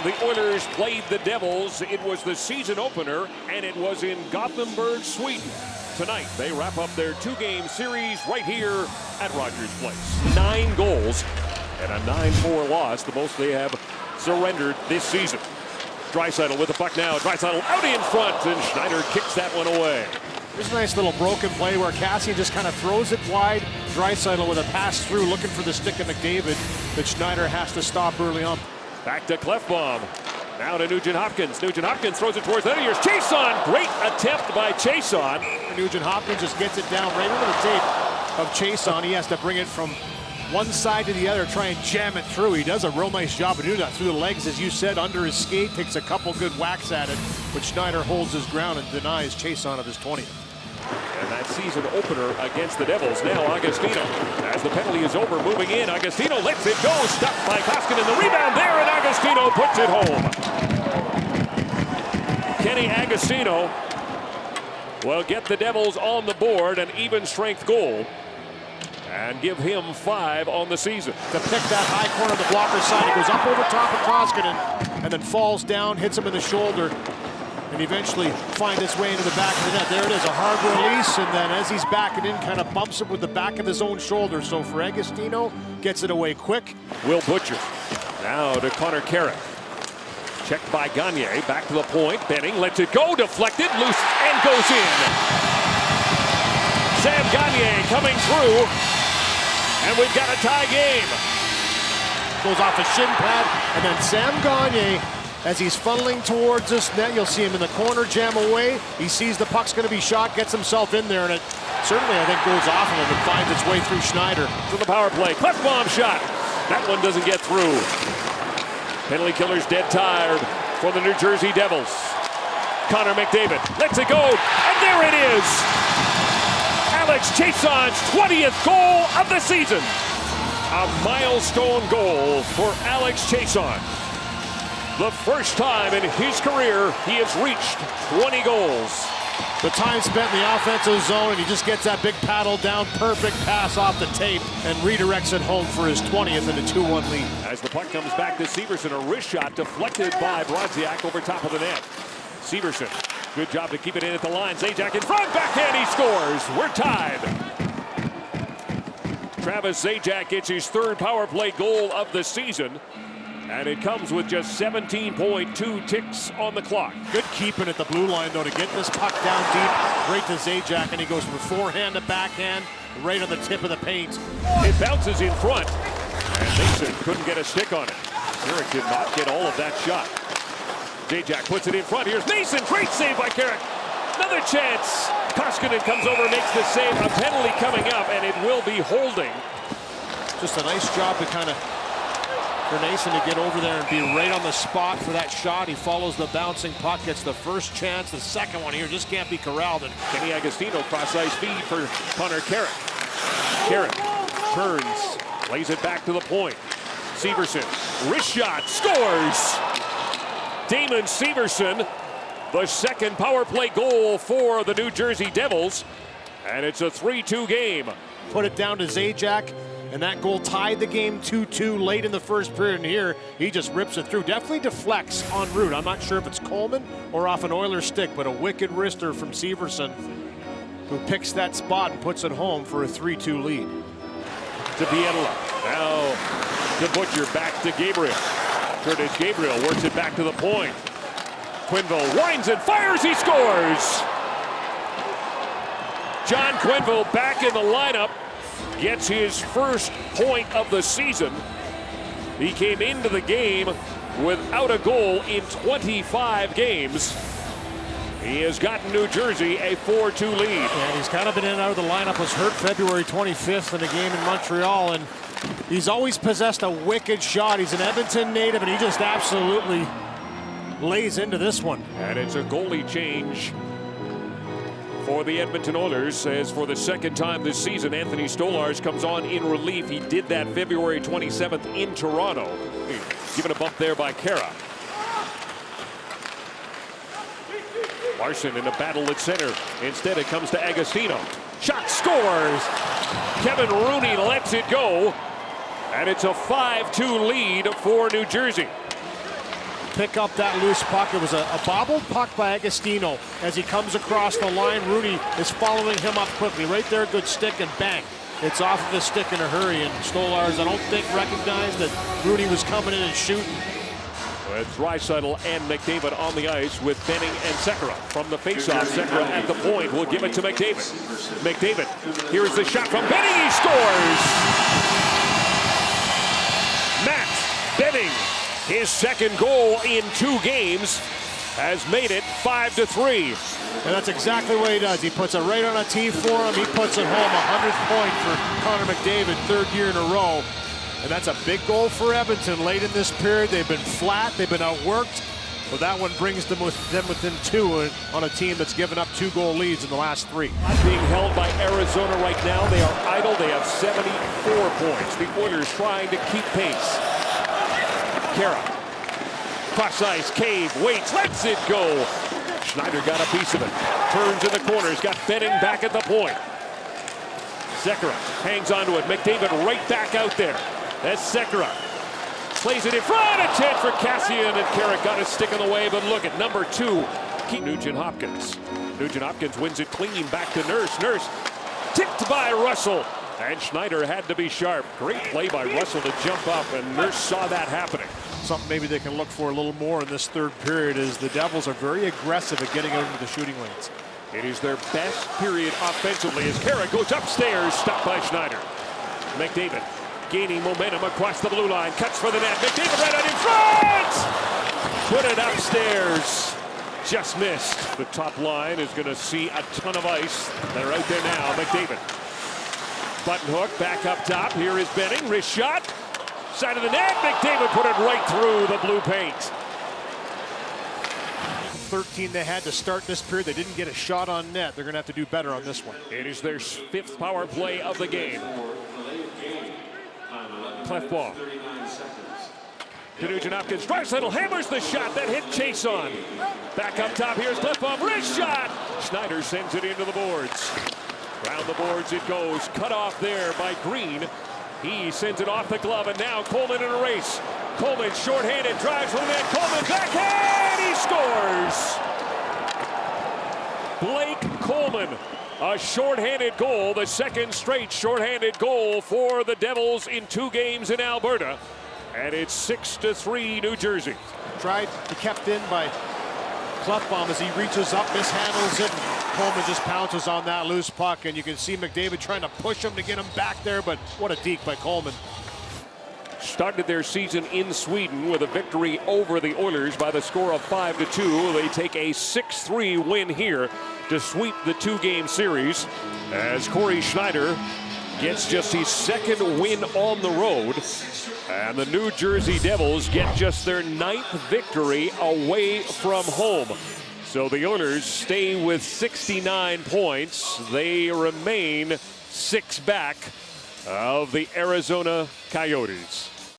the Oilers played the Devils. It was the season opener, and it was in Gothenburg, Sweden. Tonight, they wrap up their two-game series right here at Rogers Place. 9 goals and a 9-4 loss, the most they have surrendered this season. Draisaitl with the puck now. Draisaitl out in front, and Schneider kicks that one away. There's a nice little broken play where Kassian just kind of throws it wide. Draisaitl with a pass through, looking for the stick of McDavid that Schneider has to stop early on. Back to Klefbom. Now to Nugent Hopkins. Nugent Hopkins throws it towards the Oilers. Chason, great attempt by Chason. Nugent Hopkins just gets it down right into the tape of Chason. He has to bring it from one side to the other, try and jam it through. He does a real nice job of doing that through the legs, as you said, under his skate, takes a couple good whacks at it, but Schneider holds his ground and denies Chason of his 20th. And that season opener against the Devils. Now Agostino, as the penalty is over, moving in. Agostino lets it go, stopped by Koskinen. The rebound there, and Agostino puts it home. Kenny Agostino will get the Devils on the board, an even strength goal, and give him 5 on the season. To pick that high corner of the blocker side, he goes up over top of Koskinen and then falls down, hits him in the shoulder, and eventually finds its way into the back of the net. There it is, a hard release, and then as he's backing in, kind of bumps him with the back of his own shoulder. So for Agostino, gets it away quick. Will Butcher now to Connor Carrick. Checked by Gagne, back to the point. Benning lets it go, deflected, loose, and goes in. Sam Gagne coming through, and we've got a tie game. Goes off the shin pad, and then Sam Gagne, as he's funneling towards this net, you'll see him in the corner, jam away. He sees the puck's going to be shot, gets himself in there, and it certainly, I think, goes off of him and finds its way through Schneider. To the power play, Klefbom shot. That one doesn't get through. Penalty killer's dead tired for the New Jersey Devils. Connor McDavid lets it go, and there it is. Alex Chason's 20th goal of the season. A milestone goal for Alex Chason. The first time in his career he has reached 20 goals. The time spent in the offensive zone, and he just gets that big paddle down, perfect pass off the tape, and redirects it home for his 20th in a 2-1 lead. As the puck comes back to Severson, a wrist shot deflected by Brodziak over top of the net. Severson, good job to keep it in at the line. Zajac in front, backhand, he scores. We're tied. Travis Zajac gets his 3rd power play goal of the season, and it comes with just 17.2 ticks on the clock. Good keeping at the blue line, though, to get this puck down deep, right to Zajac, and he goes from forehand to backhand, right on the tip of the paint. It bounces in front, and Mason couldn't get a stick on it. Carrick did not get all of that shot. Zajac puts it in front. Here's Mason, great save by Carrick. Another chance. Koskinen comes over, makes the save. A penalty coming up, and it will be holding. Just a nice job to kind of for Nason to get over there and be right on the spot for that shot. He follows the bouncing puck, gets the first chance. The second one here just can't be corralled. And Kenny Agostino cross-ice feed for Connor Carrick. Carrick turns, lays it back to the point. Severson, wrist shot, scores! Damon Severson, the 2nd power play goal for the New Jersey Devils, and it's a 3-2 game. Put it down to Zajac, and that goal tied the game 2-2 late in the first period. And here, he just rips it through. Definitely deflects en route. I'm not sure if it's Coleman or off an Oilers stick, but a wicked wrister from Severson, who picks that spot and puts it home for a 3-2 lead. To Biella, now to Butcher, back to Gabriel. Curtis Gabriel works it back to the point. Quenneville winds and fires, he scores! John Quenneville back in the lineup, gets his first point of the season. He came into the game without a goal in 25 games. He has gotten New Jersey a 4-2 lead. And he's kind of been in and out of the lineup, was hurt February 25th in a game in Montreal, and he's always possessed a wicked shot. He's an Edmonton native, and he just absolutely lays into this one. And it's a goalie change for the Edmonton Oilers, as for the 2nd time this season, Anthony Stolarz comes on in relief. He did that February 27th in Toronto. Given a bump there by Kara. Larson in a battle at center. Instead, it comes to Agostino. Shot, scores! Kevin Rooney lets it go. And it's a 5-2 lead for New Jersey. pick up that loose puck. It was a bobbled puck by Agostino. As he comes across the line, Rudy is following him up quickly. Right there, good stick, and bang. It's off of the stick in a hurry, and Stolarz, I don't think, recognized that Rudy was coming in and shooting. With Draisaitl and McDavid on the ice with Benning and Sekera. From the faceoff, Sekera at the point will give it to McDavid. McDavid, here's the shot from Benning, he scores! Matt Benning, his second goal in 2 games, has made it 5-3. And that's exactly what he does. He puts it right on a tee for him. He puts it home, 100th point for Connor McDavid, 3rd year in a row. And that's a big goal for Edmonton late in this period. They've been flat, they've been outworked, but that one brings them within 2 on a team that's given up 2-goal leads in the last 3. Being held by Arizona right now. They are idle. They have 74 points. The Oilers trying to keep pace. Kara, cross ice, Cave, waits, lets it go. Schneider got a piece of it. Turns in the corner. He's got Benning back at the point. Sekera hangs onto it. McDavid right back out there. That's Sekera. Plays it in front. A chance for Cassian, and Carrick got his stick in the way, but look at number 2. Nugent Hopkins. Nugent Hopkins wins it clean back to Nurse. Nurse tipped by Russell. And Schneider had to be sharp. Great play by Russell to jump up, and Nurse saw that happening. Something maybe they can look for a little more in this 3rd period is the Devils are very aggressive at getting out into the shooting lanes. It is their best period offensively as Carrick goes upstairs, stopped by Schneider. McDavid gaining momentum across the blue line, cuts for the net. McDavid right out in front! Put it upstairs. Just missed. The top line is going to see a ton of ice. They're out there now. McDavid. Button hook back up top. Here is Benning. Wrist shot. Side of the net. McDavid put it right through the blue paint. 13 they had to start this period. They didn't get a shot on net. They're going to have to do better on this one. It is their 5th power play of the game. Cleft ball. To Nugent Hopkins. Draisaitl hammers the shot that hit Chason. Back up top. Here's Clefbaum. Wrist shot. Schneider sends it into the boards. Round the boards it goes. Cut off there by Green. He sends it off the glove, and now Coleman in a race. Coleman shorthanded, drives from the net. Coleman backhand. He scores. Blake Coleman. A shorthanded goal, the 2nd straight shorthanded goal for the Devils in 2 games in Alberta. And it's 6-3 New Jersey. Tried, he kept in by Clefbaum as he reaches up, mishandles it. Coleman just pounces on that loose puck, and you can see McDavid trying to push him to get him back there, but what a deke by Coleman. Started their season in Sweden with a victory over the Oilers by the score of 5-2. They take a 6-3 win here to sweep the 2-game series as Corey Schneider gets just his 2nd win on the road. And the New Jersey Devils get just their 9th victory away from home. So the Oilers stay with 69 points. They remain 6 back of the Arizona Coyotes.